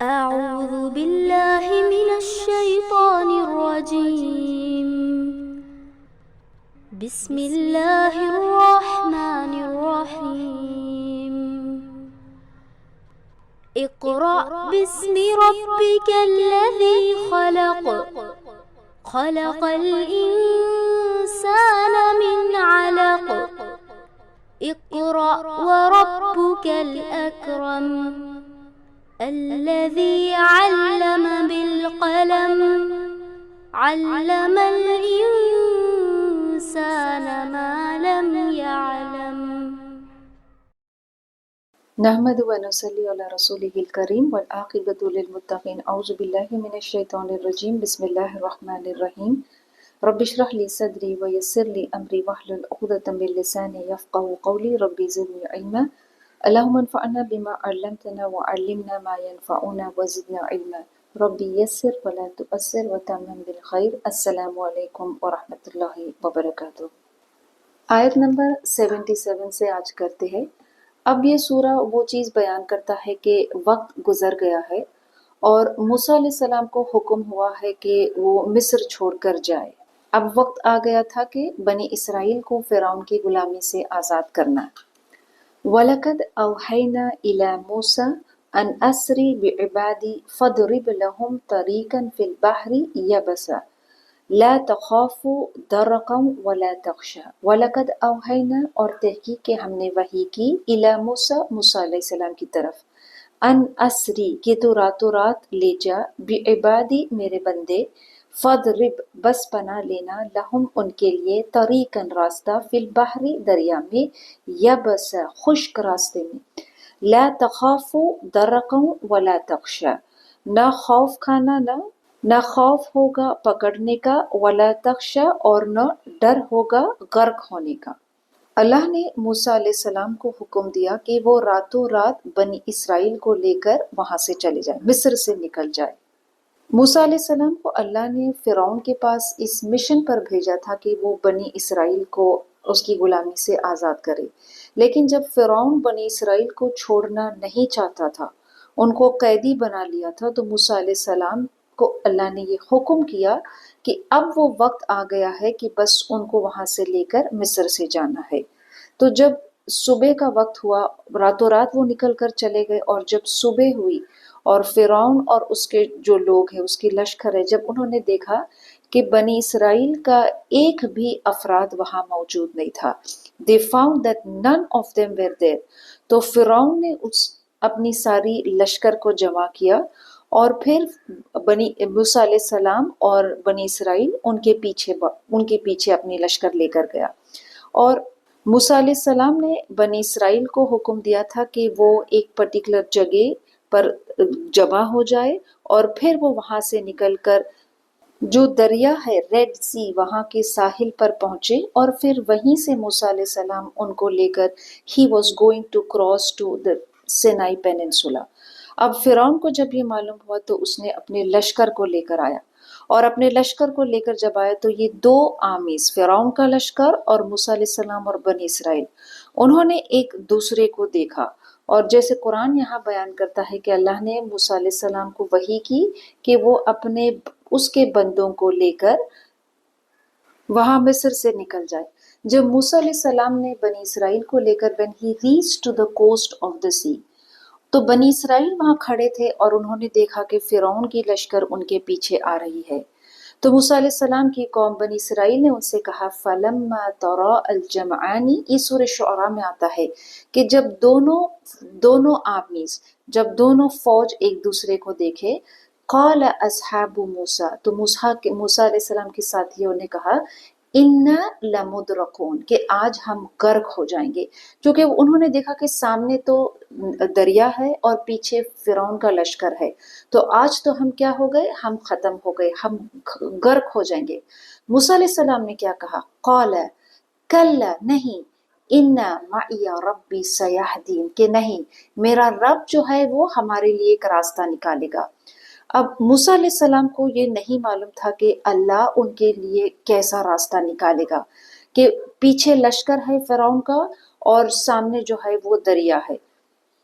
أعوذ بالله من الشيطان الرجيم. بسم الله الرحمن الرحيم. اقرأ باسم ربك الذي خلق. خلق الإنسان من علق. اقرأ وربك الأكرم. الذي علم بالقلم. علم الإنسان ما لم يعلم. نحمد و نصلی علی رسولہ الکریم والعاقبۃ للمتقین اعوذ باللہ من الشیطان الرجیم بسم اللہ الرحمن الرحیم رب اشرح لی صدری ویسر لی امری واحلل عقدۃ من لسانی یفقهوا قولی رب زدنی علما اللہم انفعنا بما علمتنا وعلمنا ما ينفعنا وزدنا علما رب یسر ولا تؤثر وتمم بالخیر السلام علیکم ورحمۃ اللہ وبرکاتہ۔ آیت نمبر 77 سے آج کرتے ہیں۔ اب یہ سورہ وہ چیز بیان کرتا ہے کہ وقت گزر گیا ہے اور موسیٰ علیہ السلام کو حکم ہوا ہے کہ وہ مصر چھوڑ کر جائے۔ اب وقت آ گیا تھا کہ بنی اسرائیل کو فرعون کی غلامی سے آزاد کرنا۔ وَلَقَدْ أَوْحَيْنَا إِلَى مُوسَىٰ أَنْ أَسْرِ بِعِبَادِي فَاضْرِبْ لَهُمْ طَرِيقًا فِي الْبَحْرِ يَبَسًا لا تخاف درقا ولا تخشى وَلَقَدْ أَوْحَيْنَا اور تحقیق کہ ہم نے وحی کی الی موسیٰ موسیٰ علیہ السلام کی طرف ان اسری کہ تو راتوں رات لے جا بعبادی میرے بندے فضرب بس پناہ لینا لہم ان کے لیے طریقاً راستہ فی البحر دریا میں یبس خشک راستے میں لا تخاف درقا ولا تخشى نہ خوف کھانا نہ خوف ہوگا پکڑنے کا ولا تخشا اور نہ ڈر ہوگا غرق ہونے کا۔ اللہ نے موسیٰ علیہ السلام کو حکم دیا کہ وہ راتوں رات بنی اسرائیل کو لے کر وہاں سے چلے جائیں، مصر سے نکل جائے۔ موسیٰ علیہ السلام کو اللہ نے فرعون کے پاس اس مشن پر بھیجا تھا کہ وہ بنی اسرائیل کو اس کی غلامی سے آزاد کرے، لیکن جب فرعون بنی اسرائیل کو چھوڑنا نہیں چاہتا تھا، ان کو قیدی بنا لیا تھا، تو موسیٰ علیہ السلام کو اللہ نے یہ حکم کیا کہ اب وہ وقت آ گیا ہے کہ بس ان کو وہاں سے لے کر مصر سے جانا ہے۔ تو جب صبح کا وقت ہوا، راتوں رات وہ نکل کر چلے گئے، اور جب صبح ہوئی اور فرعون اور اس کے جو لوگ ہیں، اس کی لشکر ہے، جب انہوں نے دیکھا کہ بنی اسرائیل کا ایک بھی افراد وہاں موجود نہیں تھا، they found that none of them were there، تو فرعون نے اپنی ساری لشکر کو جمع کیا اور پھر موسیٰ علیہ السلام اور بنی اسرائیل ان کے پیچھے اپنی لشکر لے کر گیا۔ اور موسیٰ علیہ السلام نے بنی اسرائیل کو حکم دیا تھا کہ وہ ایک پرٹیکولر جگہ پر جمع ہو جائے اور پھر وہ وہاں سے نکل کر جو دریا ہے ریڈ سی وہاں کے ساحل پر پہنچے، اور پھر وہیں سے موسیٰ علیہ السلام ان کو لے کر he was going to cross to the Sinai Peninsula۔ اب فرعون کو جب یہ معلوم ہوا تو اس نے اپنے لشکر کو لے کر آیا، اور اپنے لشکر کو لے کر جب آیا تو یہ دو آمیز فرعون کا لشکر اور موسیٰ علیہ السلام اور بنی اسرائیل، انہوں نے ایک دوسرے کو دیکھا، اور جیسے قرآن یہاں بیان کرتا ہے کہ اللہ نے موسیٰ علیہ السلام کو وحی کی کہ وہ اس کے بندوں کو لے کر وہاں مصر سے نکل جائے۔ جب موسیٰ علیہ السلام نے بنی اسرائیل کو لے کر when he reached to the coast of the sea، تو بنی اسرائیل وہاں کھڑے تھے اور انہوں نے دیکھا کہ فرعون کی لشکر ان کے پیچھے آ رہی ہے، تو موسیٰ علیہ السلام کی قوم بنی اسرائیل نے ان سے کہا فَلَمَّا تَرَاءَ الْجَمْعَانِ، یہ سورہ شعراء میں آتا ہے کہ جب دونوں آرمیز، جب دونوں فوج ایک دوسرے کو دیکھے، قال اصحاب موسیٰ، تو موسیٰ علیہ السلام کے ساتھیوں نے کہا اِنَّا لَمُدْرَکُونَ، کہ آج ہم غرق ہو جائیں گے، کیونکہ انہوں نے دیکھا کہ سامنے تو دریا ہے اور پیچھے فرعون کا لشکر ہے، تو آج تو ہم کیا ہو گئے، ہم ختم ہو گئے، ہم غرق ہو جائیں گے۔ موسیٰ علیہ السلام نے کیا کہا، قال کلا، نہیں، اِنَّا مَعِیَ رَبِّی سَیَہْدِینِ، کہ نہیں، میرا رب جو ہے وہ ہمارے لیے ایک راستہ نکالے گا۔ اب موسیٰ علیہ السلام کو یہ نہیں معلوم تھا کہ اللہ ان کے لیے کیسا راستہ نکالے گا، کہ پیچھے لشکر ہے فرعون کا اور سامنے جو ہے وہ دریا ہے۔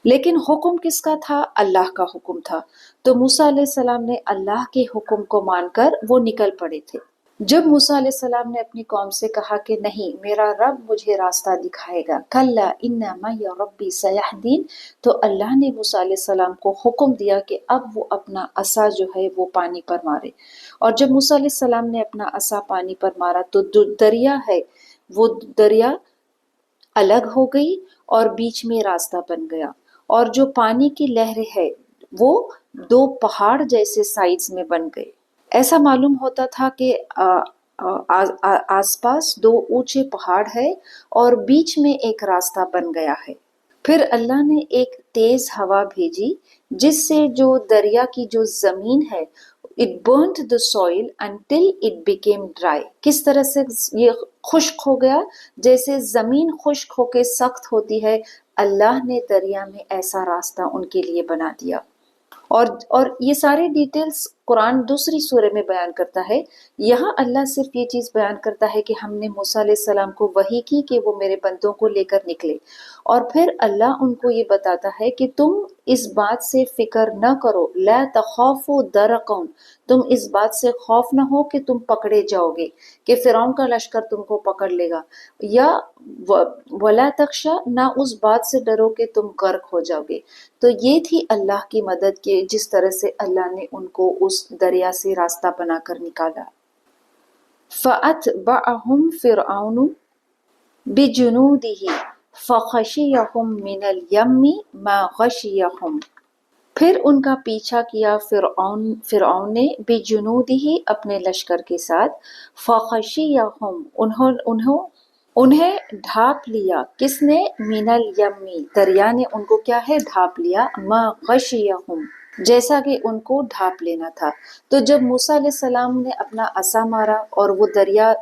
لیکن حکم کس کا تھا؟ اللہ کا حکم تھا۔ تو موسیٰ علیہ السلام نے اللہ کے حکم کو مان کر وہ نکل پڑے تھے۔ جب موسیٰ علیہ السلام نے اپنی قوم سے کہا کہ نہیں، میرا رب مجھے راستہ دکھائے گا، کلا ان معی ربی سیہدین، تو اللہ نے موسیٰ علیہ السلام کو حکم دیا کہ اب وہ اپنا عصا جو ہے وہ پانی پر مارے۔ اور جب موسیٰ علیہ السلام نے اپنا عصا پانی پر مارا تو جو دریا ہے وہ دریا الگ ہو گئی اور بیچ میں راستہ بن گیا، اور جو پانی کی لہریں ہے وہ دو پہاڑ جیسے سائڈز میں بن گئے۔ ایسا معلوم ہوتا تھا کہ آس پاس دو اونچے پہاڑ ہے اور بیچ میں ایک راستہ بن گیا ہے۔ پھر اللہ نے ایک تیز ہوا بھیجی جس سے جو دریا کی جو زمین ہے it burnt the soil until it became dry۔ کس طرح سے یہ خشک ہو گیا؟ جیسے زمین خشک ہو کے سخت ہوتی ہے، اللہ نے دریا میں ایسا راستہ ان کے لیے بنا دیا۔ اور یہ سارے ڈیٹیلز قرآن دوسری سورہ میں بیان کرتا ہے۔ یہاں اللہ صرف یہ چیز بیان کرتا ہے کہ ہم نے موسیٰ علیہ السلام کو وحی کی کہ وہ میرے بندوں کو لے کر نکلے، اور پھر اللہ ان کو یہ بتاتا ہے کہ تم اس بات سے فکر نہ کرو، لا تخافوا درقا، تم اس بات سے خوف نہ ہو کہ تم پکڑے جاؤ گے، کہ فرعون کا لشکر تم کو پکڑ لے گا، یا ولا تخشا، نہ اس بات سے ڈرو کہ تم غرق ہو جاؤ گے۔ تو یہ تھی اللہ کی مدد کے جس طرح سے اللہ نے ان کو اس دریا سے راستہ بنا کر نکالا۔ فَأَتْبَعَهُمْ فِرْعَوْنُ بِجُنُودِهِ فَغَشِيَهُمْ مِنَ الْيَمِّ مَا غَشِيَهُمْ، پھر ان کا پیچھا کیا فرعون نے بِجُنُودِهِ اپنے لشکر کے ساتھ، فَغَشِيَهُمْ انہیں ڈھانپ لیا، کس نے؟ من الیمی، دریا نے ان کو کیا ہے؟ ڈھانپ لیا، ما غشیہم، جیسا کہ ان کو ڈھانپ لینا تھا۔ تو جب موسیٰ علیہ السلام نے اپنا عصا مارا اور وہ دریا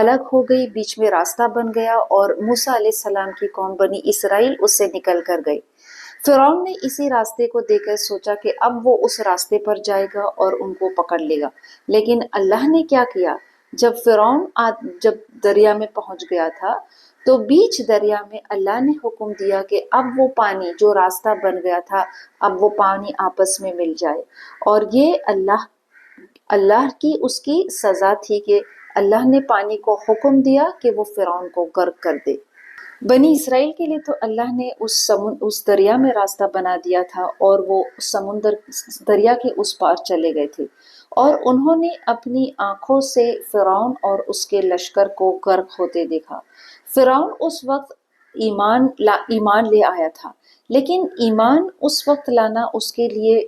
الگ ہو گئی، بیچ میں راستہ بن گیا، اور موسیٰ علیہ السلام کی قوم بنی اسرائیل اس سے نکل کر گئی۔ فرعون نے اسی راستے کو دیکھ کر سوچا کہ اب وہ اس راستے پر جائے گا اور ان کو پکڑ لے گا، لیکن اللہ نے کیا کیا؟ جب فرعون جب دریا میں پہنچ گیا تھا تو بیچ دریا میں اللہ نے حکم دیا کہ اب وہ پانی جو راستہ بن گیا تھا، اب وہ پانی آپس میں مل جائے، اور یہ اللہ کی اس کی سزا تھی کہ اللہ نے پانی کو حکم دیا کہ وہ فرعون کو غرق کر دے۔ بنی اسرائیل کے لیے تو اللہ نے اس دریا میں راستہ بنا دیا تھا، اور وہ دریا کے اس پار چلے گئے تھے، اور انہوں نے اپنی آنکھوں سے فرعون اور اس کے لشکر کو غرق ہوتے دیکھا۔ فرعون اس وقت ایمان لے آیا تھا، لیکن ایمان اس وقت لانا اس کے لیے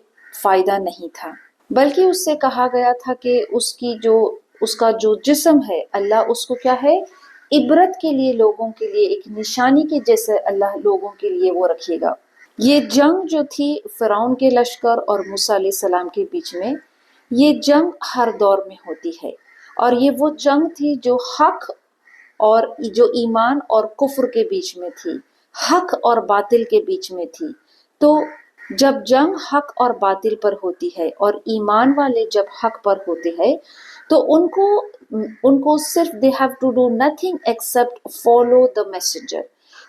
فائدہ نہیں تھا، بلکہ اس سے کہا گیا تھا کہ اس کا جو جسم ہے، اللہ اس کو کیا ہے؟ عبرت کے لیے، لوگوں کے لیے ایک نشانی کے جیسے اللہ لوگوں کے لیے وہ رکھے گا۔ یہ جنگ جو تھی فرعون کے لشکر اور موسیٰ علیہ السلام کے بیچ میں، یہ جنگ ہر دور میں ہوتی ہے، اور یہ وہ جنگ تھی جو حق اور جو ایمان اور کفر کے بیچ میں تھی، حق اور باطل کے بیچ میں تھی۔ تو جب جنگ حق اور باطل پر ہوتی ہے اور ایمان والے جب حق پر ہوتے ہیں تو ان کو صرف they have to do nothing except follow the messenger۔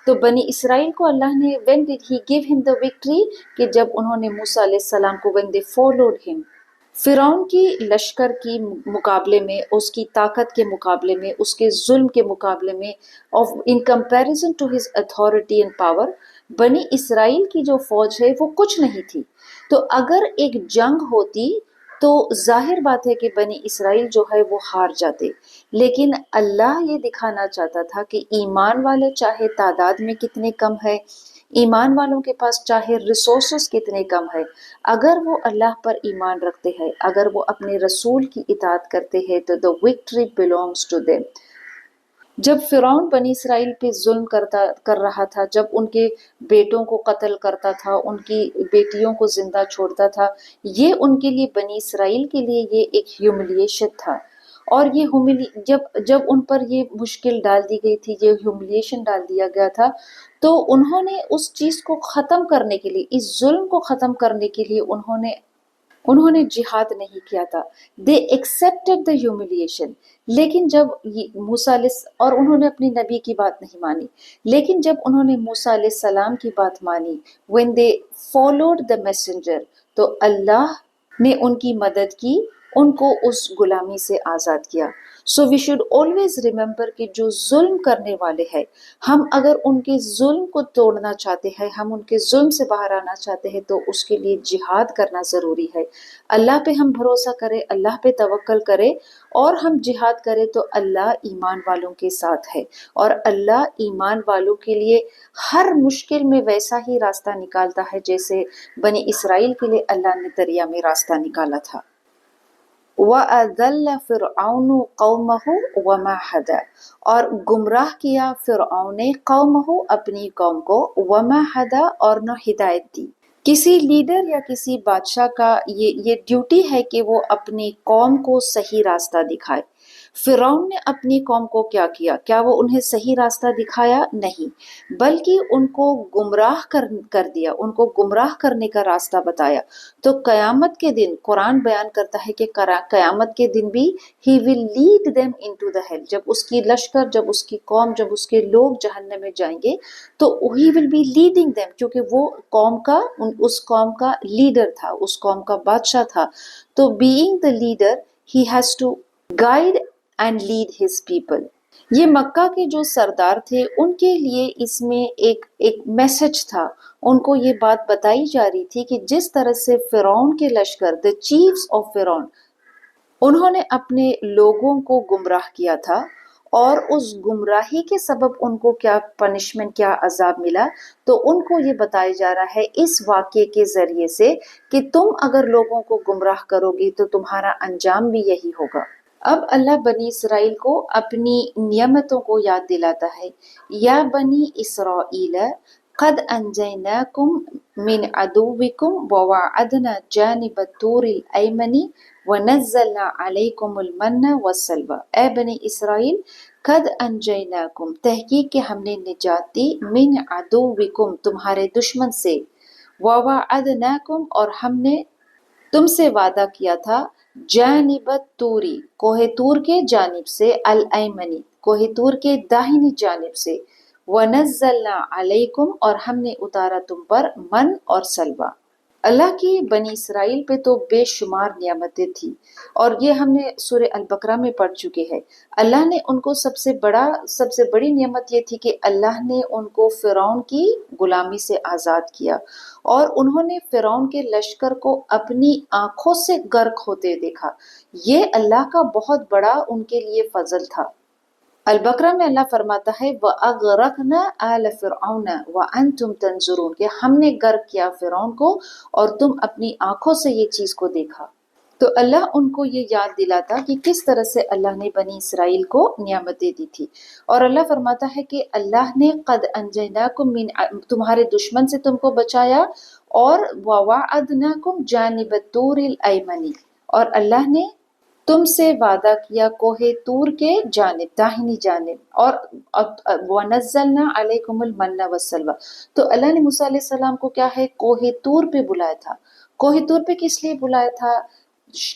تو بنی اسرائیل کو اللہ نے when did he give him the victory؟ کہ جب انہوں نے موسیٰ علیہ السلام کو when they followed him۔ فرعون کی لشکر کی مقابلے میں، اس کی طاقت کے مقابلے میں، اس کے ظلم کے مقابلے میں، in comparison to his authority and power، بنی اسرائیل کی جو فوج ہے وہ کچھ نہیں تھی۔ تو اگر ایک جنگ ہوتی تو ظاہر بات ہے کہ بنی اسرائیل جو ہے وہ ہار جاتے، لیکن اللہ یہ دکھانا چاہتا تھا کہ ایمان والے چاہے تعداد میں کتنے کم ہے، ایمان والوں کے پاس چاہے ریسورسز کتنے کم ہے، اگر وہ اللہ پر ایمان رکھتے ہیں، اگر وہ اپنے رسول کی اطاعت کرتے ہیں تو the victory belongs to them۔ جب فرعون بنی اسرائیل پہ ظلم کر رہا تھا، جب ان کے بیٹوں کو قتل کرتا تھا، ان کی بیٹیوں کو زندہ چھوڑتا تھا، یہ ان کے لیے بنی اسرائیل کے لیے یہ ایک ہیوملیشن تھا، اور یہ جب ان پر یہ مشکل ڈال دی گئی تھی، یہ ہیوملیشن ڈال دیا گیا تھا، تو انہوں نے اس چیز کو ختم کرنے کے لیے، اس ظلم کو ختم کرنے کے لیے انہوں نے انہوں نے جہاد نہیں کیا تھا. دے ایکسیپٹڈ دا ہیوملیشن. لیکن جب موسیٰ اور انہوں نے اپنی نبی کی بات نہیں مانی، لیکن جب انہوں نے موسیٰ علیہ السلام کی بات مانی، when they followed the messenger، تو اللہ نے ان کی مدد کی، ان کو اس غلامی سے آزاد کیا. سو وی شوڈ آلویز ریممبر کہ جو ظلم کرنے والے ہیں، ہم اگر ان کے ظلم کو توڑنا چاہتے ہیں، ہم ان کے ظلم سے باہر آنا چاہتے ہیں، تو اس کے لیے جہاد کرنا ضروری ہے. اللہ پہ ہم بھروسہ کریں، اللہ پہ توکل کریں، اور ہم جہاد کریں تو اللہ ایمان والوں کے ساتھ ہے، اور اللہ ایمان والوں کے لیے ہر مشکل میں ویسا ہی راستہ نکالتا ہے جیسے بنی اسرائیل کے لیے اللہ نے دریا میں راستہ نکالا تھا. وَأَضَلَّ فِرْعَوْنُ قَوْمَهُ وَمَا هَدَىٰ، اور گمراہ کیا فرعون نے قومہ اپنی قوم کو، وما ہدا اور نہ ہدایت دی. کسی لیڈر یا کسی بادشاہ کا یہ ڈیوٹی ہے کہ وہ اپنی قوم کو صحیح راستہ دکھائے. فرعون نے اپنی قوم کو کیا کیا؟ کیا وہ انہیں صحیح راستہ دکھایا؟ نہیں، بلکہ ان کو گمراہ کر دیا، ان کو گمراہ کرنے کا راستہ بتایا. تو قیامت کے دن قرآن بیان کرتا ہے کہ قیامت کے دن بھی he will lead them into the hell. جب اس کی لشکر، جب اس کی قوم، جب اس کے لوگ جہنم میں جائیں گے تو he will be leading them، کیونکہ وہ اس قوم کا لیڈر تھا، اس قوم کا بادشاہ تھا. تو being the leader he has to guide and lead his people. یہ مکہ کے جو سردار تھے ان کے لیے اس میں ایک میسج تھا. ان کو یہ بات بتائی جا رہی تھی کہ جس طرح سے فرعون کے لشکر، the chiefs of فرعون، انہوں نے اپنے لوگوں کو گمراہ کیا تھا، اور اس گمراہی کے سبب ان کو کیا پنشمنٹ، کیا عذاب ملا. تو ان کو یہ بتایا جا رہا ہے اس واقعے کے ذریعے سے کہ تم اگر لوگوں کو گمراہ کرو گی تو تمہارا انجام بھی یہی ہوگا. اب اللہ بنی اسرائیل کو اپنی نعمتوں کو یاد دلاتا ہے. یا بنی اسرائیل قد انجیناکم من عدوکم وواعدنا جانب الطور الایمن ونزلنا علیکم المن والسلوى. اے بنی اسرائیل، قد انجیناکم، تحقیق کہ ہم نے نجات دی، من عدوکم، تمہارے دشمن سے، وواعدناکم، اور ہم نے تم سے وعدہ کیا تھا، جانب الطوری، کوہ طور کے جانب سے، الایمنی، کوہ طور کے داہنی جانب سے، ونزلنا علیکم، اور ہم نے اتارا تم پر من اور سلوہ. اللہ کی بنی اسرائیل پہ تو بے شمار نعمتیں تھیں، اور یہ ہم نے سورہ البقرہ میں پڑھ چکے ہیں. اللہ نے ان کو سب سے بڑی نعمت یہ تھی کہ اللہ نے ان کو فرعون کی غلامی سے آزاد کیا، اور انہوں نے فرعون کے لشکر کو اپنی آنکھوں سے غرق ہوتے دیکھا. یہ اللہ کا بہت بڑا ان کے لیے فضل تھا. البقرہ میں اللہ فرماتا ہے وَأَغْرَقْنَا آلَ فِرْعَوْنَ وَأَنْتُمْ تَنْظُرُونَ، کہ ہم نے غرق کیا فرعون کو اور تم اپنی آنکھوں سے یہ چیز کو دیکھا. تو اللہ ان کو یہ یاد دلاتا کہ کس طرح سے اللہ نے بنی اسرائیل کو نعمتیں دی تھی. اور اللہ فرماتا ہے کہ اللہ نے قد انجیناکم من، تمہارے دشمن سے تم کو بچایا، اور وواعدناکم جانب الطور الایمنی، اور اللہ نے تم سے وعدہ کیا کوہ طور کے جانب، داہنی جانب، اور وَنَزَّلْنَا عَلَيْكُمُ الْمَنَّ وَالسَّلْوَىٰ. تو اللہ نے موسیٰ علیہ السلام کو کیا ہے، کوہ طور پہ بلایا تھا. کوہ طور پہ کس لیے بلایا تھا؟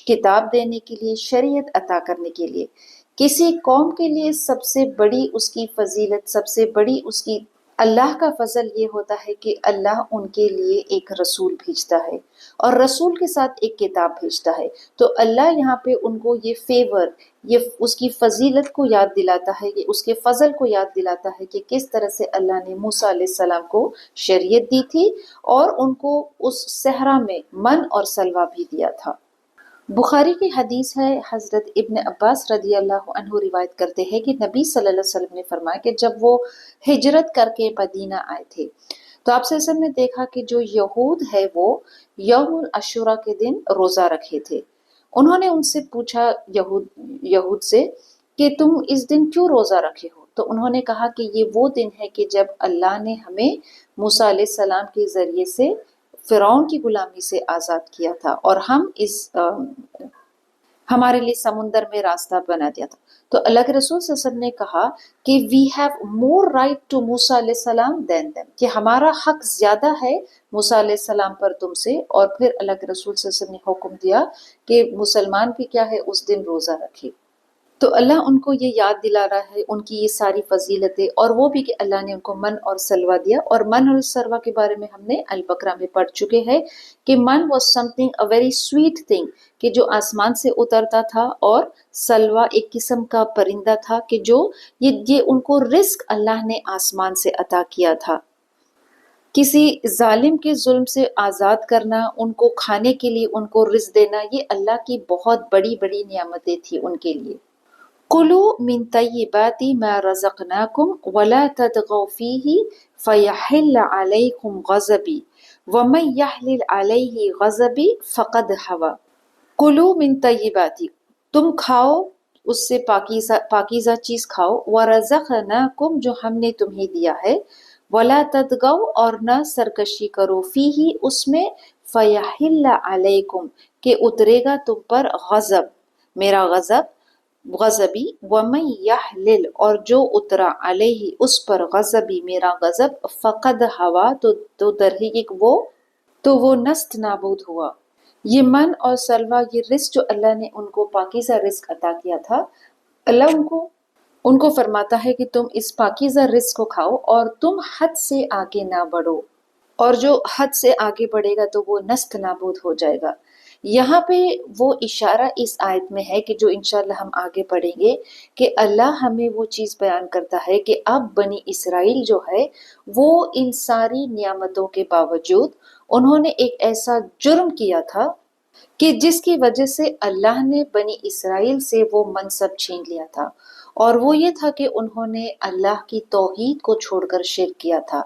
کتاب دینے کے لیے، شریعت عطا کرنے کے لیے. کسی قوم کے لیے سب سے بڑی اس کی فضیلت، سب سے بڑی اس کی اللہ کا فضل یہ ہوتا ہے کہ اللہ ان کے لیے ایک رسول بھیجتا ہے، اور رسول کے ساتھ ایک کتاب بھیجتا ہے. تو اللہ یہاں پہ ان کو یہ فیور، یہ اس کی فضیلت کو یاد دلاتا ہے، یہ اس کے فضل کو یاد دلاتا ہے کہ کس طرح سے اللہ نے موسیٰ علیہ السلام کو شریعت دی تھی، اور ان کو اس صحرا میں من اور سلوہ بھی دیا تھا. بخاری کی حدیث ہے، حضرت ابن عباس رضی اللہ عنہ روایت کرتے ہیں کہ نبی صلی اللہ علیہ وسلم نے فرمایا کہ جب وہ ہجرت کر کے مدینہ آئے تھے تو آپ صلی اللہ علیہ وسلم نے دیکھا کہ جو یہود ہے وہ یوم العاشوراء کے دن روزہ رکھے تھے. انہوں نے ان سے پوچھا یہود سے کہ تم اس دن کیوں روزہ رکھے ہو؟ تو انہوں نے کہا کہ یہ وہ دن ہے کہ جب اللہ نے ہمیں موسیٰ علیہ السلام کے ذریعے سے فرعون کی غلامی سے آزاد کیا تھا، اور ہمارے لیے سمندر میں راستہ بنا دیا تھا. تو اللہ کے رسول صلی اللہ علیہ وسلم نے کہا کہ we have more right to موسیٰ علیہ السلام دین دیم، کہ ہمارا حق زیادہ ہے موسیٰ علیہ السلام پر تم سے. اور پھر اللہ کے رسول صلی اللہ علیہ وسلم نے حکم دیا کہ مسلمان بھی کیا ہے اس دن روزہ رکھے. تو اللہ ان کو یہ یاد دلا رہا ہے ان کی یہ ساری فضیلتیں، اور وہ بھی کہ اللہ نے ان کو من اور سلوہ دیا. اور من اور سلوہ کے بارے میں ہم نے البقرہ میں پڑھ چکے ہیں کہ man was something a very sweet thing, کہ جو آسمان سے اترتا تھا، اور سلوہ ایک قسم کا پرندہ تھا کہ جو یہ ان کو رزق اللہ نے آسمان سے عطا کیا تھا. کسی ظالم کے ظلم سے آزاد کرنا، ان کو کھانے کے لیے ان کو رزق دینا، یہ اللہ کی بہت بڑی بڑی نعمتیں تھیں ان کے لیے. قُلُوا مِن طَيِّبَاتِ مَا رَزَقْنَاكُمْ وَلَا تَطْغَوْا فِيهِ فَيَحِلَّ عَلَيْكُمْ غَضَبِي وَمَن يَحْلِلْ عَلَيْهِ غَضَبِي فَقَدْ هَوَىٰ. کُلُوا مِن طَيِّبَاتِ، تم کھاؤ اس سے پاکیزہ چیز کھاؤ. وَرَزَقْنَاكُمْ، جو ہم نے تمہیں دیا ہے. وَلَا تَطْغَوْا، اور نہ سرکشی کرو. فِيهِ، اس میں. فَيَحِلَّ عَلَيْكُمْ، کہ اترے گا تم پر غضب، میرا غضب. غضبی. وَمَن يَحْلِلْ، اور جو اترا. علیہ، اس پر. غضبی، میرا غضب. فقد ہوا، تو در حقیقت وہ نست نابود ہوا. یہ من اور سلوہ، یہ رزق جو اللہ نے ان کو پاکیزہ رزق عطا کیا تھا، اللہ ان کو فرماتا ہے کہ تم اس پاکیزہ رزق کو کھاؤ اور تم حد سے آگے نہ بڑھو، اور جو حد سے آگے بڑھے گا تو وہ نست نابود ہو جائے گا. یہاں پہ وہ اشارہ اس آیت میں ہے کہ جو انشاءاللہ ہم آگے پڑھیں گے، کہ اللہ ہمیں وہ چیز بیان کرتا ہے کہ اب بنی اسرائیل جو ہے وہ ان ساری نعمتوں کے باوجود انہوں نے ایک ایسا جرم کیا تھا کہ جس کی وجہ سے اللہ نے بنی اسرائیل سے وہ منصب چھین لیا تھا. اور وہ یہ تھا کہ انہوں نے اللہ کی توحید کو چھوڑ کر شرک کیا تھا.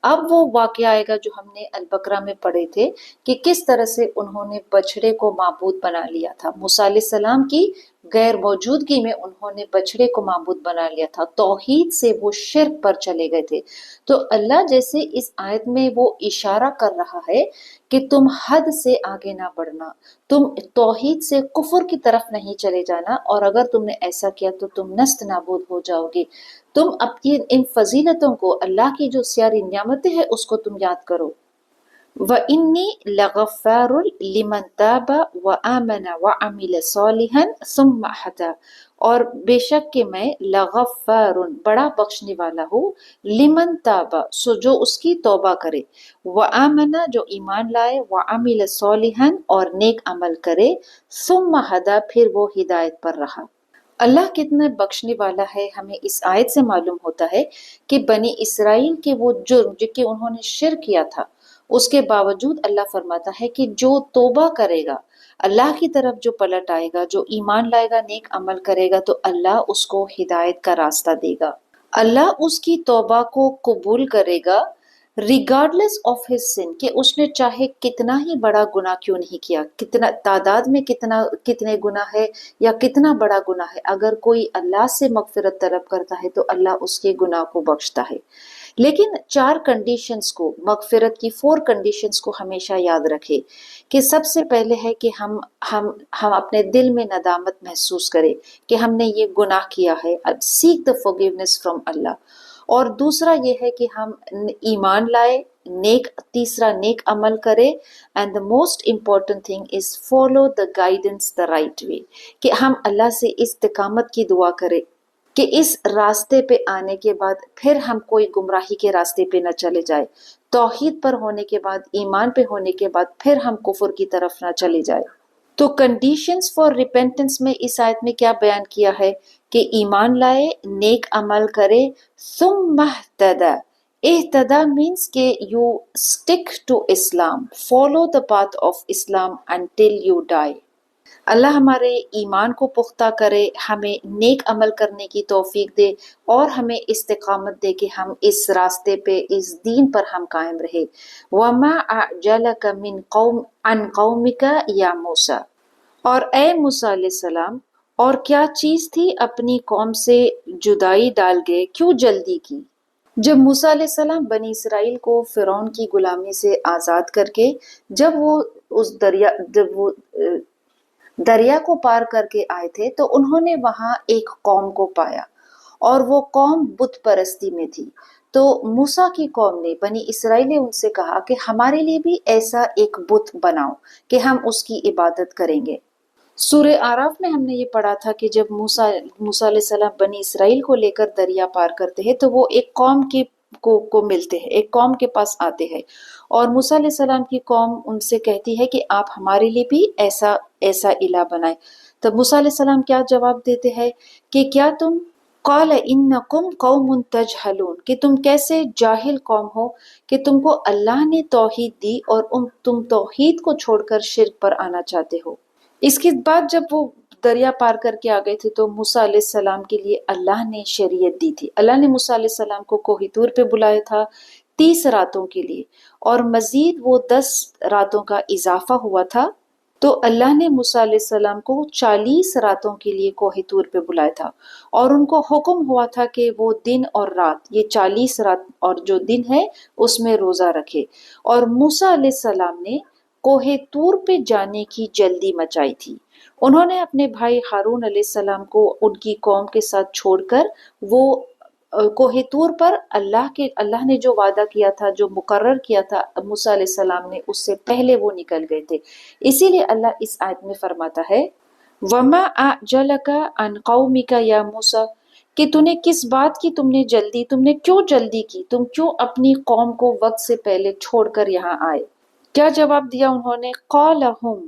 اب وہ واقعہ آئے گا جو ہم نے البقرہ میں پڑھے تھے کہ کس طرح سے انہوں نے بچڑے کو معبود بنا لیا تھا. موسیٰ علیہ السلام کی غیر موجودگی میں انہوں نے بچڑے کو معبود بنا لیا تھا، توحید سے وہ شرک پر چلے گئے تھے. تو اللہ جیسے اس آیت میں وہ اشارہ کر رہا ہے کہ تم حد سے آگے نہ بڑھنا، تم توحید سے کفر کی طرف نہیں چلے جانا، اور اگر تم نے ایسا کیا تو تم نست نابود ہو جاؤ گے. تم اپنی ان فضیلتوں کو، اللہ کی جو ساری نعمتیں ہیں اس کو تم یاد کرو. وَإِنِّي لَغَفَّارٌ لِمَن تَابَ وَآمَنَ وَعَمِلَ صَالِحًا ثُمَّ اهْتَدَىٰ، اور بے شک کہ میں لغفار، بڑا بخشنے والا ہوں. لمن تابا، سو جو اس کی توبہ کرے. وآمن، جو ایمان لائے. وعمل صالحا، اور نیک عمل کرے. ثم ہدا، پھر وہ ہدایت پر رہا. اللہ کتنا بخشنے والا ہے، ہمیں اس آیت سے معلوم ہوتا ہے کہ بنی اسرائیل کے وہ جرم جو کہ انہوں نے شرک کیا تھا، اس کے باوجود اللہ فرماتا ہے کہ جو توبہ کرے گا، اللہ کی طرف جو پلٹ آئے گا، جو ایمان لائے گا، نیک عمل کرے گا، تو اللہ اس کو ہدایت کا راستہ دے گا. اللہ اس کی توبہ کو قبول کرے گا ریگارڈلیس آف ہز سن، کہ اس نے چاہے کتنا ہی بڑا گناہ کیوں نہیں کیا، کتنا تعداد میں کتنے گناہ ہے یا کتنا بڑا گناہ ہے، اگر کوئی اللہ سے مغفرت طلب کرتا ہے تو اللہ اس کے گناہ کو بخشتا ہے. لیکن 4 کنڈیشنز کو، مغفرت کی 4 کنڈیشنز کو ہمیشہ یاد رکھے. کہ سب سے پہلے ہے کہ ہم اپنے دل میں ندامت محسوس کریں کہ ہم نے یہ گناہ کیا ہے، سیک دا forgiveness فرام اللہ. اور دوسرا یہ ہے کہ ہم ایمان لائے، تیسرا نیک عمل کرے. And the most important thing is follow the guidance the right way, کہ ہم اللہ سے استقامت کی دعا کرے کہ اس راستے پہ آنے کے بعد پھر ہم کوئی گمراہی کے راستے پہ نہ چلے جائے، توحید پر ہونے کے بعد، ایمان پہ ہونے کے بعد پھر ہم کفر کی طرف نہ چلے جائے. تو کنڈیشنز فار ریپینٹنس میں اس آیت میں کیا بیان کیا ہے کہ ایمان لائے، نیک عمل کرے. ثم اهتدى، اہتدا مینس کہ you stick to Islam, follow the path of Islam until you die. اللہ ہمارے ایمان کو پختہ کرے، ہمیں نیک عمل کرنے کی توفیق دے، اور ہمیں استقامت دے کہ ہم اس راستے پہ، اس دین پر ہم قائم رہے. وَمَا أَعْجَلَكَ مِنْ عَنْ قَوْمِكَ يَا مُوسَىٰ، اور اے موسیٰ علیہ السلام، اور کیا چیز تھی اپنی قوم سے جدائی ڈال گئے، کیوں جلدی کی؟ جب موسیٰ علیہ السلام بنی اسرائیل کو فرعون کی غلامی سے آزاد کر کے جب وہ دریا کو پار کر کے آئے تھے تو انہوں نے وہاں ایک قوم کو پایا اور وہ قوم بت پرستی میں تھی۔ تو موسیٰ کی قوم نے، بنی اسرائیل نے ان سے کہا کہ ہمارے لیے بھی ایسا ایک بت بناؤ کہ ہم اس کی عبادت کریں گے۔ سورہ آراف میں ہم نے یہ پڑھا تھا کہ جب موسیٰ علیہ السلام بنی اسرائیل کو لے کر دریا پار کرتے ہیں تو وہ ایک قوم کو ملتے ہیں، ایک قوم کے پاس آتے ہیں، اور موسیٰ علیہ السلام کی قوم ان سے کہتی ہے کہ آپ ہمارے لیے بھی ایسا الہ بنائیں۔ تو موسیٰ علیہ السلام کیا جواب دیتے ہیں کہ کیا تم قال انکم قوم تجہلون، کہ تم کیسے جاہل قوم ہو کہ تم کو اللہ نے توحید دی اور تم توحید کو چھوڑ کر شرک پر آنا چاہتے ہو۔ اس کے بعد جب وہ دریا پار کر کے آ گئے تھے تو موسیٰ علیہ السلام کے لیے اللہ نے شریعت دی تھی۔ اللہ نے موسیٰ علیہ السلام کو کوہ طور پہ بلایا تھا 30 راتوں کے لیے، اور مزید وہ 10 راتوں کا اضافہ ہوا تھا، تو اللہ نے موسیٰ علیہ السلام کو 40 راتوں کے لیے کوہ طور پہ بلایا تھا، اور ان کو حکم ہوا تھا کہ وہ دن اور رات، یہ 40 رات اور جو دن ہے اس میں روزہ رکھے۔ اور موسیٰ علیہ السلام نے کوہ طور پہ جانے کی جلدی مچائی تھی۔ انہوں نے اپنے بھائی ہارون علیہ السلام کو ان کی قوم کے ساتھ چھوڑ کر وہ کوہ طور پر اللہ نے جو وعدہ کیا تھا، جو مقرر کیا تھا موسیٰ علیہ السلام نے، اس سے پہلے وہ نکل گئے تھے۔ اسی لیے اللہ اس آیت میں فرماتا ہے وَمَا أَعْجَلَكَ عَنْ قَوْمِكَ يَا مُوسَىٰ، کہ تم نے کس بات کی تم نے کیوں جلدی کی، تم کیوں اپنی قوم کو وقت سے پہلے چھوڑ کر یہاں آئے؟ کیا جواب دیا انہوں نے؟ قَالَ هُمْ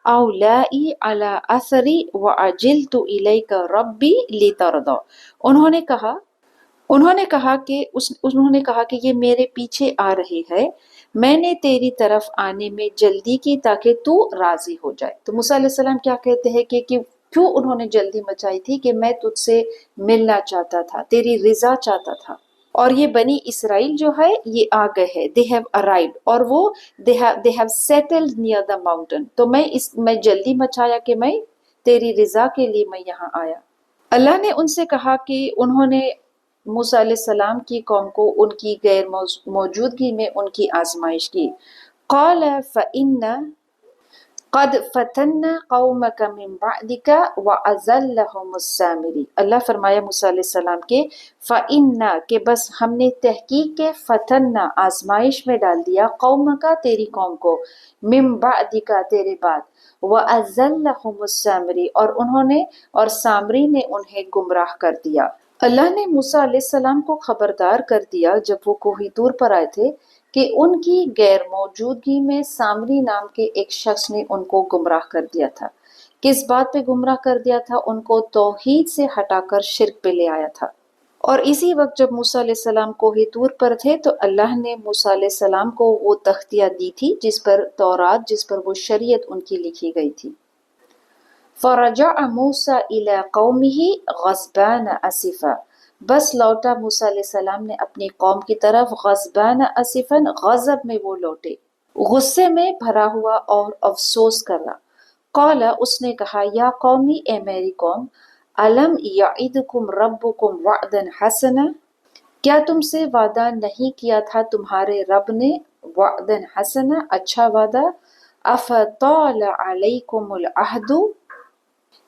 أَوْلَائِي عَلَىٰ أَثَرِي وَعَجِلْتُ إِلَيْكَ رَبِّي لِتَرْضَىٰ، انہوں نے کہا کہ یہ میرے پیچھے آ رہی ہے، میں نے تیری طرف آنے میں جلدی کی تاکہ تو راضی ہو جائے۔ تو موسیٰ علیہ السلام کیا کہتے ہیں کہ کیوں انہوں نے جلدی مچائی تھی؟ کہ میں تجھ سے ملنا چاہتا تھا، تیری رضا چاہتا تھا۔ اور یہ بنی اسرائیل جو ہے یہ آ گئے ہے، they have arrived، اور وہ they have settled near the mountain۔ تو میں جلدی مچایا کہ میں تیری رضا کے لیے میں یہاں آیا۔ اللہ نے ان سے کہا کہ انہوں نے موسیٰ علیہ السلام کی قوم کو ان کی غیر موجودگی میں ان کی آزمائش کی۔ قال فإن قد فتنا قومك من بعدك وأزلهم السامري، اللہ فرمایا موسیٰ علیہ السلام کے فإن، کہ بس ہم نے تحقیق کے فتنا آزمائش میں ڈال دیا قومک تیری قوم کو، من بعدك تیرے بعد، وأزلهم السامري اور سامری نے انہیں گمراہ کر دیا۔ اللہ نے موسیٰ علیہ السلام کو خبردار کر دیا جب وہ کوہ طور پر آئے تھے کہ ان کی غیر موجودگی میں سامری نام کے ایک شخص نے ان کو گمراہ کر دیا تھا۔ کس بات پہ گمراہ کر دیا تھا؟ ان کو توحید سے ہٹا کر شرک پہ لے آیا تھا۔ اور اسی وقت جب موسیٰ علیہ السلام کوہ طور پر تھے تو اللہ نے موسیٰ علیہ السلام کو وہ تختیاں دی تھی جس پر تورات، جس پر وہ شریعت ان کی لکھی گئی تھی۔ فَرَجَعَ مُوسَىٰ إِلَىٰ قَوْمِهِ غَضْبَانَ أَسِفًا، بس لوٹا موسیٰ علیہ السلام نے اپنی قوم کی طرف غضبان اسفاً، غضب میں وہ لوٹے، غصے میں بھرا ہوا اور افسوس کر رہا۔ قال، اس نے کہا یا قومی، اے میری قوم، الم یعدکم ربکم وعدا حسنا، کیا تم سے وعدہ نہیں کیا تھا تمہارے رب نے، وعدا حسنا، اچھا وعدہ، افطال علیکم العہد،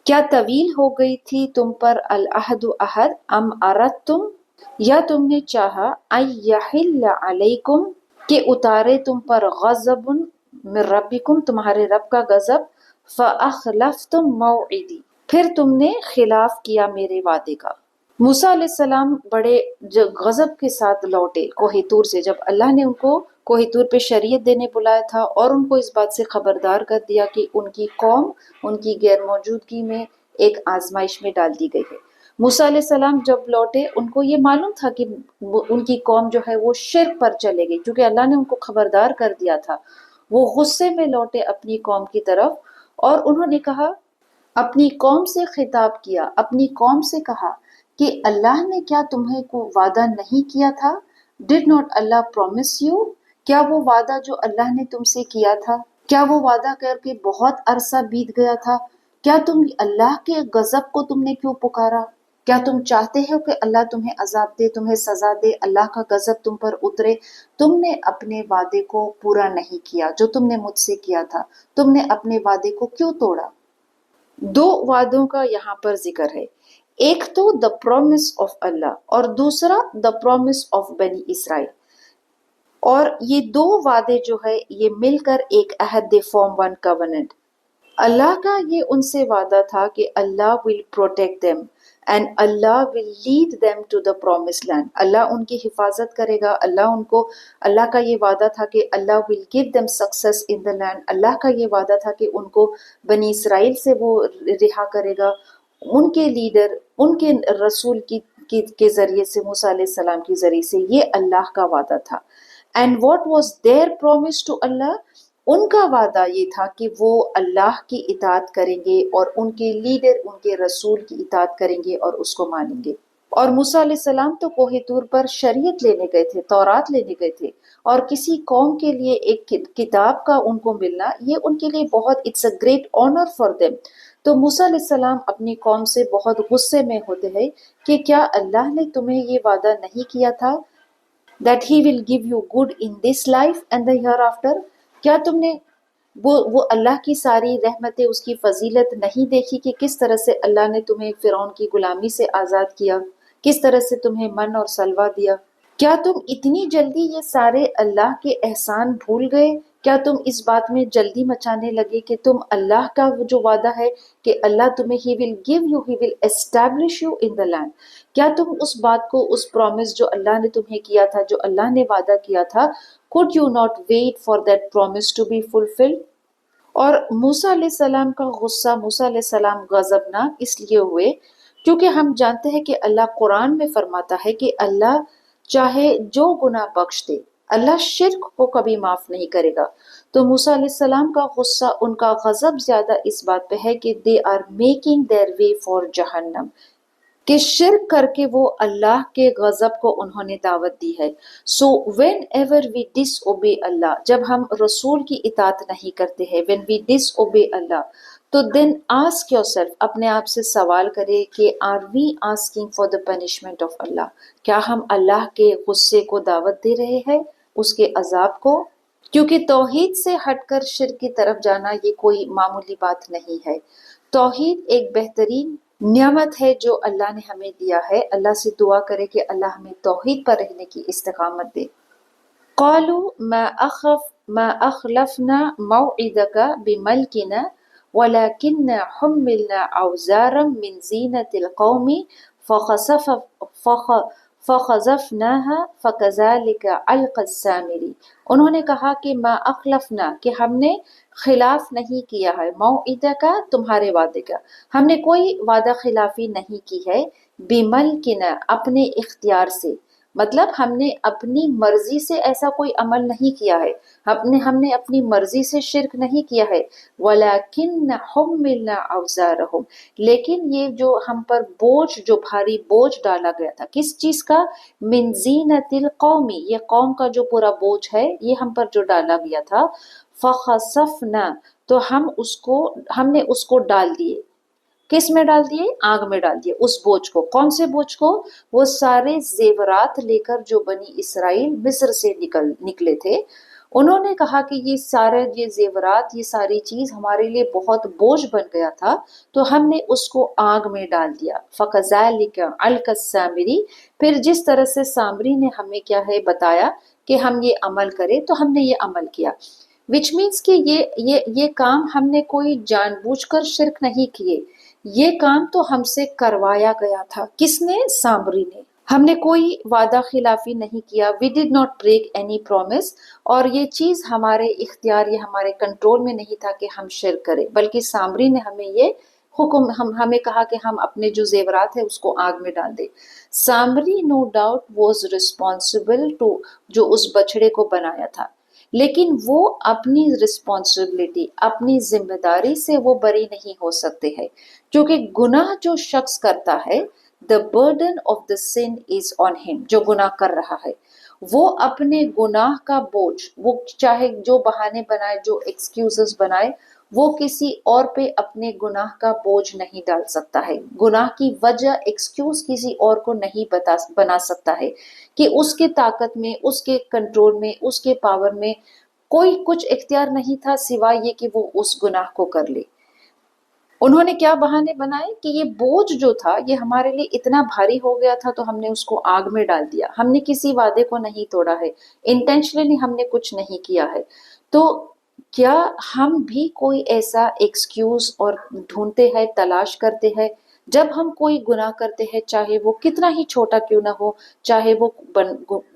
کیا طویل ہو گئی تھی تم پر العہد عہد، ام اردتم، یا تم نے چاہا، ان یحل علیکم، کہ اتارے تم پر غضب من ربکم، تمہارے رب کا غضب، فاخلفتم موعدی، پھر تم نے خلاف کیا میرے وعدے کا۔ موسیٰ علیہ السلام بڑے غضب کے ساتھ لوٹے کوہ طور سے، جب اللہ نے ان کو کوہ طور پہ شریعت دینے بلایا تھا اور ان کو اس بات سے خبردار کر دیا کہ ان کی قوم ان کی غیر موجودگی میں ایک آزمائش میں ڈال دی گئی ہے۔ موسیٰ علیہ السلام جب لوٹے ان کو یہ معلوم تھا کہ ان کی قوم جو ہے وہ شرک پر چلے گئی، کیونکہ اللہ نے ان کو خبردار کر دیا تھا۔ وہ غصے میں لوٹے اپنی قوم کی طرف اور انہوں نے کہا، اپنی قوم سے خطاب کیا، اپنی قوم سے کہا کہ اللہ نے کیا تمہیں کو وعدہ نہیں کیا تھا؟ Did not Allah promise you؟ کیا وہ وعدہ جو اللہ نے تم سے کیا تھا، کیا وہ وعدہ کر کے بہت عرصہ بیت گیا تھا؟ کیا تم اللہ کے غضب کو تم نے کیوں پکارا؟ کیا تم چاہتے ہو کہ اللہ تمہیں عذاب دے، تمہیں سزا دے، اللہ کا غضب تم پر اترے؟ تم نے اپنے وعدے کو پورا نہیں کیا جو تم نے مجھ سے کیا تھا، تم نے اپنے وعدے کو کیوں توڑا؟ دو وعدوں کا یہاں پر ذکر ہے، ایک تو دا پرومس آف اللہ اور دوسرا دا پرومس آف بنی اسرائیل، اور یہ دو وعدے جو ہے یہ مل کر ایک عہد دے فارم ون کووننٹ۔ اللہ کا یہ ان سے وعدہ تھا کہ اللہ ول پروٹیکٹ دیم اینڈ اللہ will lead them to the promise land, اللہ ان کی حفاظت کرے گا، اللہ کا یہ وعدہ تھا کہ اللہ will give them success in the land, اللہ کا یہ وعدہ تھا کہ ان کو بنی اسرائیل سے وہ رہا کرے گا، ان کے لیڈر، ان کے رسول کے ذریعے سے، موسیٰ علیہ السلام کے ذریعے سے، یہ اللہ کا وعدہ تھا۔ And what was their promise to اللہ، ان کا وعدہ یہ تھا کہ وہ اللہ کی اطاعت کریں گے اور ان کے لیڈر، ان کے رسول کی اطاعت کریں گے اور اس کو مانیں گے۔ اور موسیٰ علیہ السلام تو کوہ طور پر شریعت لینے گئے تھے، تورات لینے گئے تھے، اور کسی قوم کے لیے ایک کتاب کا ان کو ملنا، یہ ان کے لیے بہت it's a great honour for them. تو موسیٰ علیہ السلام اپنی قوم سے بہت غصے میں ہوتے ہیں کہ کیا اللہ نے تمہیں یہ وعدہ نہیں کیا تھا that he will give you good in this life and the hereafter؟ کیا تم نے وہ اللہ کی ساری رحمتیں، اس کی فضیلت نہیں دیکھی کہ کس طرح سے اللہ نے تمہیں فرعون کی غلامی سے آزاد کیا، کس طرح سے تمہیں من اور سلوہ دیا؟ کیا تم اتنی جلدی یہ سارے اللہ کے احسان بھول گئے؟ کیا تم اس بات میں جلدی مچانے لگے کہ تم اللہ کا جو وعدہ ہے کہ اللہ تمہیں he will give you, he will establish you in the land، کیا تم اس بات کو، اس پرومس جو اللہ نے تمہیں کیا تھا، جو اللہ نے وعدہ کیا تھا، could you not wait for that promise to be fulfilled؟ اور موسیٰ علیہ السلام کا غصہ، موسیٰ علیہ السلام غضبناک اس لیے ہوئے کیونکہ ہم جانتے ہیں کہ اللہ قرآن میں فرماتا ہے کہ اللہ چاہے جو گناہ بخش دے، اللہ شرک کو کبھی معاف نہیں کرے گا۔ تو موسیٰ علیہ السلام کا غصہ، ان کا غضب زیادہ اس بات پہ ہے کہ they are making their way for جہنم، کہ شرک کر کے وہ اللہ کے غضب کو انہوں نے دعوت دی ہے۔ So whenever we disobey اللہ، جب ہم رسول کی اطاعت نہیں کرتے ہیں، وین وی ڈس اوبے اللہ، تو دین آسک یور سیلف، اپنے آپ سے سوال کرے کہ are we asking for the punishment of اللہ، کیا ہم اللہ کے غصے کو دعوت دے رہے ہیں، اس کے عذاب کو؟ کیونکہ توحید سے ہٹ کر شرک کی طرف جانا یہ کوئی معمولی بات نہیں ہے۔ توحید ایک بہترین نعمت ہے جو اللہ نے ہمیں دیا ہے۔ اللہ سے دعا کرے کہ اللہ ہمیں توحید پر رہنے کی استقامت دے۔ قالوا ما اخلفنا موعدك بملكنا ولكننا حملنا اوزارا من زینة القوم فخسفناها فكذلك القى السامري، انہوں نے کہا کہ ما اخلفنا، کہ ہم نے خلاف نہیں کیا ہے، موعدہ کا، تمہارے وعدے کا، ہم نے کوئی وعدہ خلافی نہیں کی ہے، بملکنا، اپنے اختیار سے، مطلب ہم نے اپنی مرضی سے ایسا کوئی عمل نہیں کیا ہے، ہم نے اپنی مرضی سے شرک نہیں کیا ہے، وَلَكِنَّ حُمِّلْنَا أَوْزَارَهُمْ، لیکن یہ جو ہم پر بوجھ، جو بھاری بوجھ ڈالا گیا تھا، کس چیز کا؟ من زینت القومی، یہ قوم کا جو پورا بوجھ ہے یہ ہم پر جو ڈالا گیا تھا، فخسفنا، تو ہم نے اس کو ڈال دیے، کس میں ڈال دیے؟ آگ میں ڈال دیے اس بوجھ کو۔ کون سے بوجھ کو؟ وہ سارے زیورات لے کر جو بنی اسرائیل مصر سے نکلے تھے، انہوں نے کہا کہ یہ زیورات، یہ ساری چیز ہمارے لیے بہت بوجھ بن گیا تھا، تو ہم نے اس کو آگ میں ڈال دیا۔ فَكَذَلِكَ أَلْقَى السَّامِرِي، پھر جس طرح سے سامری نے ہمیں کیا ہے بتایا کہ ہم یہ عمل کریں، تو ہم نے یہ عمل کیا، وچ مینس کہ یہ کام ہم نے کوئی جان بوجھ کر شرک نہیں کیے، یہ کام تو ہم سے کروایا گیا تھا۔ کس نے؟ سامری نے۔ ہم نے کوئی وعدہ خلافی نہیں کیا، we did not break any promise، اور یہ چیز ہمارے اختیار یا ہمارے کنٹرول میں نہیں تھا کہ ہم شرک کریں، بلکہ سامری نے ہمیں یہ حکم، ہمیں کہا کہ ہم اپنے جو زیورات ہیں اس کو آگ میں ڈال دیں۔ سامری no doubt was responsible too, جو اس بچڑے کو بنایا تھا، لیکن وہ اپنی رسپانسبلٹی، اپنی ذمہ داری سے وہ بری نہیں ہو سکتے ہیں، کیونکہ گناہ جو شخص کرتا ہے، the burden of the sin is on him، جو گناہ کر رہا ہے وہ اپنے گناہ کا بوجھ، وہ چاہے جو بہانے بنائے، جو ایکسکیوزز بنائے، وہ کسی اور پہ اپنے گناہ کا بوجھ نہیں ڈال سکتا ہے، گناہ کی وجہ ایکسکیوز کسی اور کو نہیں بنا سکتا ہے، کہ اس کے طاقت میں، اس کے کنٹرول میں، اس کے پاور میں کوئی کچھ اختیار نہیں تھا سوائے یہ کہ وہ اس گناہ کو کر لے۔ انہوں نے کیا بہانے بنائے کہ یہ بوجھ جو تھا یہ ہمارے لیے اتنا بھاری ہو گیا تھا تو ہم نے اس کو آگ میں ڈال دیا، ہم نے کسی وعدے کو نہیں توڑا ہے، انٹینشنلی ہم نے کچھ نہیں کیا ہے۔ تو کیا ہم بھی کوئی ایسا ایکسکیوز اور ڈھونڈتے ہیں، تلاش کرتے ہیں جب ہم کوئی گناہ کرتے ہیں، چاہے وہ کتنا ہی چھوٹا کیوں نہ ہو، چاہے وہ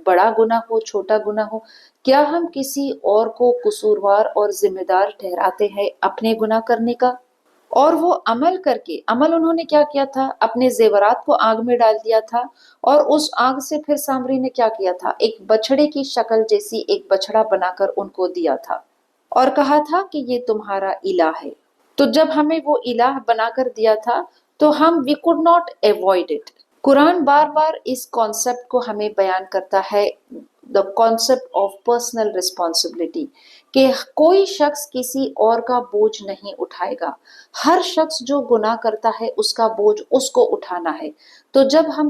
بڑا گناہ ہو، چھوٹا گناہ ہو، کیا ہم کسی اور کو قصوروار اور ذمہ دار ٹھہراتے ہیں اپنے گناہ کرنے کا؟ اور وہ عمل کر کے، عمل انہوں نے کیا کیا تھا، اپنے زیورات کو آگ میں ڈال دیا تھا، اور اس آگ سے پھر سامری نے کیا کیا تھا، ایک بچڑے کی شکل جیسی ایک بچڑا بنا کر ان کو دیا تھا اور کہا تھا کہ یہ تمہارا الہ ہے۔ تو جب ہمیں وہ الہ بنا کر دیا تھا تو ہم we could not avoid it. Quran بار بار اس کانسیپٹ کو ہمیں بیان کرتا ہے، the concept of personal responsibility, کہ کوئی شخص کسی اور کا بوجھ نہیں اٹھائے گا، ہر شخص جو گناہ کرتا ہے اس کا بوجھ اس کو اٹھانا ہے۔ تو جب ہم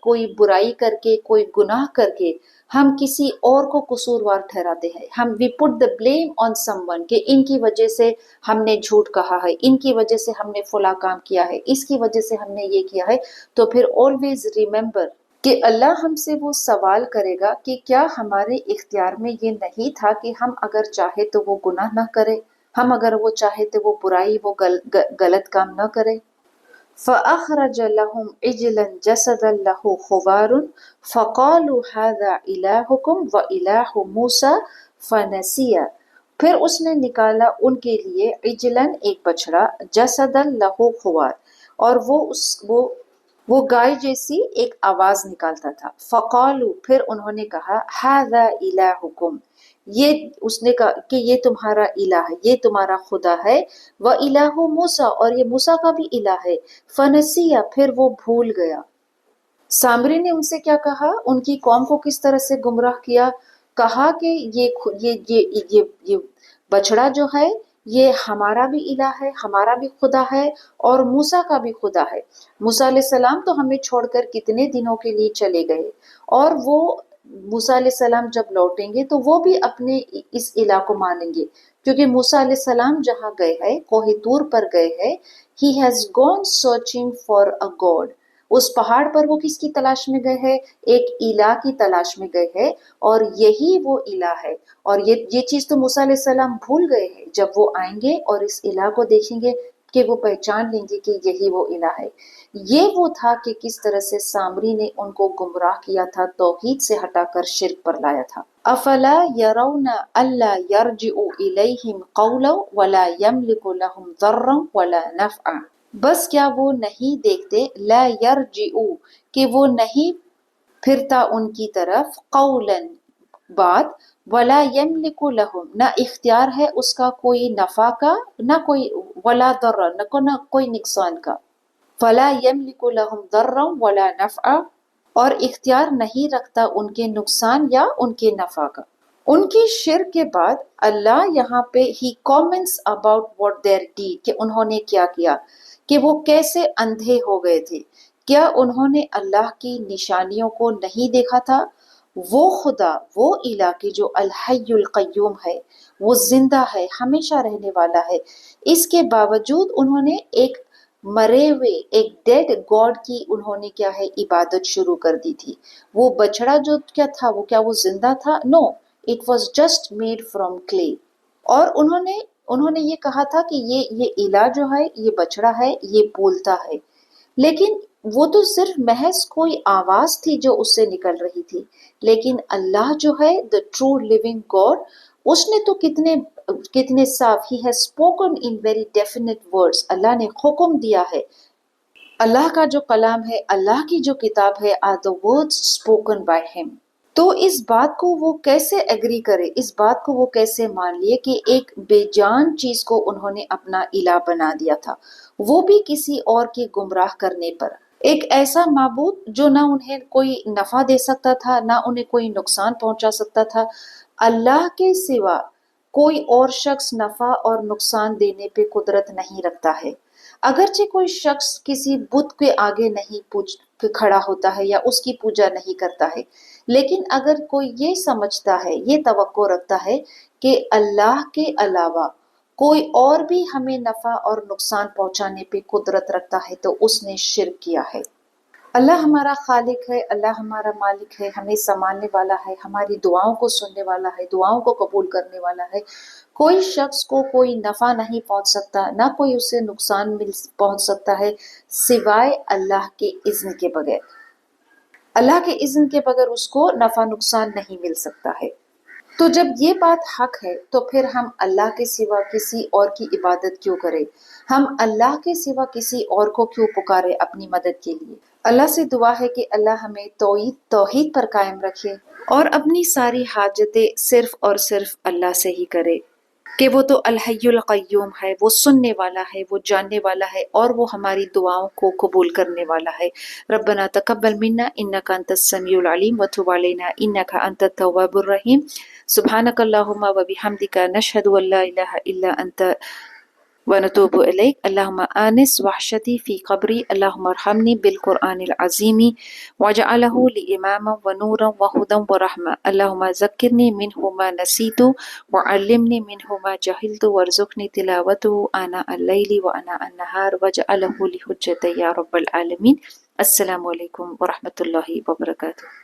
کوئی برائی کر کے، کوئی گناہ کر کے ہم کسی اور کو قصوروار ٹھہراتے ہیں، ہم وی پٹ the blame on some one, کہ ان کی وجہ سے ہم نے جھوٹ کہا ہے، ان کی وجہ سے ہم نے فلاں کام کیا ہے، اس کی وجہ سے ہم نے یہ کیا ہے، تو پھر آلویز ریممبر کہ اللہ ہم سے وہ سوال کرے گا کہ کیا ہمارے اختیار میں یہ نہیں تھا کہ ہم اگر چاہے تو وہ گناہ نہ کرے، ہم اگر وہ چاہے تو وہ برائی، وہ غلط کام نہ کرے۔ فَأَخْرَجَ لَهُمْ عِجْلًا جَسَدًا لَهُ خُوَارٌ فَقَالُوا هَذَا إِلَٰهُكُمْ وَإِلَٰهُ مُوسَىٰ فَنَسِيَ۔ پھر اس نے نکالا ان کے لیے عجلاً ایک بچڑا، جسدًا لَهُ خوار، اور وہ گائے جیسی ایک آواز نکالتا تھا۔ فَقَالُوا، پھر انہوں نے کہا، هَذَا إِلَٰهُكُمْ، یہ اس نے کہا کہ یہ تمہارا الہ ہے، یہ تمہارا خدا ہے، وَإِلَٰهُ مُوسَىٰ، اور یہ موسیٰ کا بھی الہ ہے، فَنَسِیَ، پھر وہ بھول گیا۔ سامری نے ان سے کیا کہا، ان کی قوم کو کس طرح سے گمراہ کیا، کہا کہ یہ بچڑا جو ہے یہ ہمارا بھی الہ ہے، ہمارا بھی خدا ہے، اور موسیٰ کا بھی خدا ہے۔ موسیٰ علیہ السلام تو ہمیں چھوڑ کر کتنے دنوں کے لیے چلے گئے، اور وہ موسیٰ علیہ السلام جب لوٹیں گے تو وہ بھی اپنے اس الہ کو مانیں گے، کیونکہ موسیٰ علیہ السلام جہاں گئے ہیں، کوہ طور پر گئے ہیں، he has gone searching for a God۔ اس پہاڑ پر وہ کس کی تلاش میں گئے ہیں، ایک الہ کی تلاش میں گئے ہیں، اور یہی وہ الہ ہے۔ اور یہ چیز تو موسیٰ علیہ السلام بھول گئے ہیں، جب وہ آئیں گے اور اس الہ کو دیکھیں گے کہ وہ پہچان لیں گے کہ یہی وہ الہ ہے۔ یہ وہ تھا کہ کس طرح سے سامری نے ان کو گمراہ کیا تھا، توحید سے ہٹا کر شرک پر لایا تھا۔ افلا يرون الا يرجع الیہم قولا ولا يملك لهم ضرا ولا نفعا، بس کیا وہ نہیں دیکھتے، لا يرجع، کہ وہ نہیں پھرتا ان کی طرف، قولا بات، ولا يملك لهم، نہ اختیار ہے اس کا کوئی نفع کا، نہ کوئی، ولا ضرا، نہ کوئی نقصان کا، فلا يملك لهم ضرا ولا نفعا، اور اختیار نہیں رکھتا ان کے نقصان یا ان کے نفع کا۔ ان کی شرک کے بعد اللہ یہاں پہ ہی comments about what their deed، کہ انہوں نے کیا کیا، کہ وہ کیسے اندھے ہو گئے تھے۔ کیا انہوں نے اللہ کی نشانیوں کو نہیں دیکھا تھا؟ وہ خدا، وہ الہ کہ جو الحی القیوم ہے، وہ زندہ ہے، ہمیشہ رہنے والا ہے، اس کے باوجود انہوں نے ایک مرے ہوئے، ایک ڈیڈ گاڈ کی انہوں نے کیا ہے، عبادت شروع کر دی تھی۔ وہ بچڑا جو کیا تھا، کیا وہ زندہ تھا؟ No, it was just made from clay. اور انہوں نے یہ کہا تھا کہ یہ الہ جو ہے، یہ بچڑا ہے، یہ بولتا ہے، لیکن وہ تو صرف محض کوئی آواز تھی جو اس سے نکل رہی تھی، لیکن اللہ جو ہے، the true living God، اس نے تو کتنے صاف، he has spoken in very definite words، اللہ نے حکم دیا ہے۔ اللہ کا جو کلام ہے، اللہ کی جو کتاب ہے، are the words spoken by him۔ تو اس بات کو وہ کیسے ایگری کرے، اس بات کو وہ کیسے مان لیے کہ ایک بے جان چیز کو انہوں نے اپنا الہ بنا دیا تھا، وہ بھی کسی اور کے گمراہ کرنے پر۔ ایک ایسا معبود جو نہ انہیں کوئی نفع دے سکتا تھا، نہ انہیں کوئی نقصان پہنچا سکتا تھا۔ اللہ کے سوا کوئی اور شخص نفع اور نقصان دینے پہ قدرت نہیں رکھتا ہے۔ اگرچہ کوئی شخص کسی بت کے آگے نہیں کھڑا ہوتا ہے یا اس کی پوجا نہیں کرتا ہے، لیکن اگر کوئی یہ سمجھتا ہے، یہ توقع رکھتا ہے کہ اللہ کے علاوہ کوئی اور بھی ہمیں نفع اور نقصان پہنچانے پہ قدرت رکھتا ہے تو اس نے شرک کیا ہے۔ اللہ ہمارا خالق ہے، اللہ ہمارا مالک ہے، ہمیں سنبھالنے والا ہے، ہماری دعاؤں کو سننے والا ہے، دعاؤں کو قبول کرنے والا ہے۔ کوئی شخص کو کوئی نفع نہیں پہنچ سکتا، نہ کوئی اسے نقصان پہنچ سکتا ہے سوائے اللہ کے اذن کے بغیر۔ اللہ کے اذن کے بغیر اس کو نفع نقصان نہیں مل سکتا ہے۔ تو جب یہ بات حق ہے تو پھر ہم اللہ کے سوا کسی اور کی عبادت کیوں کریں؟ ہم اللہ کے سوا کسی اور کو کیوں پکارے اپنی مدد کے لیے؟ اللہ سے دعا ہے کہ اللہ ہمیں توحید پر قائم رکھے اور اپنی ساری حاجتیں صرف اور صرف اللہ سے ہی کرے، کہ وہ تو الحی القیوم ہے، وہ سننے والا ہے، وہ جاننے والا ہے، اور وہ ہماری دعاؤں کو قبول کرنے والا ہے۔ ربنا تقبل منا انک انت السمیع العلیم وتب علینا انک انت التواب الرحیم۔ سبحانک اللہم وبحمدک نشہد ان لا الہ الا انت ونتوب الیک۔ اللہم آنس وحشتی فی قبری، اللہم ارحمنی بالقرآن العظیم واجعلہ لی اماما ونورا وہدا ورحمہ، اللہم ذکرنی منہ ما نسیت وعلمنی منہ ما جہلت وارزقنی تلاوتہ آناء اللیل وآناء النہار واجعلہ لی حجۃ یا رب العالمین۔ السلام علیکم ورحمۃ اللہ وبرکاتہ۔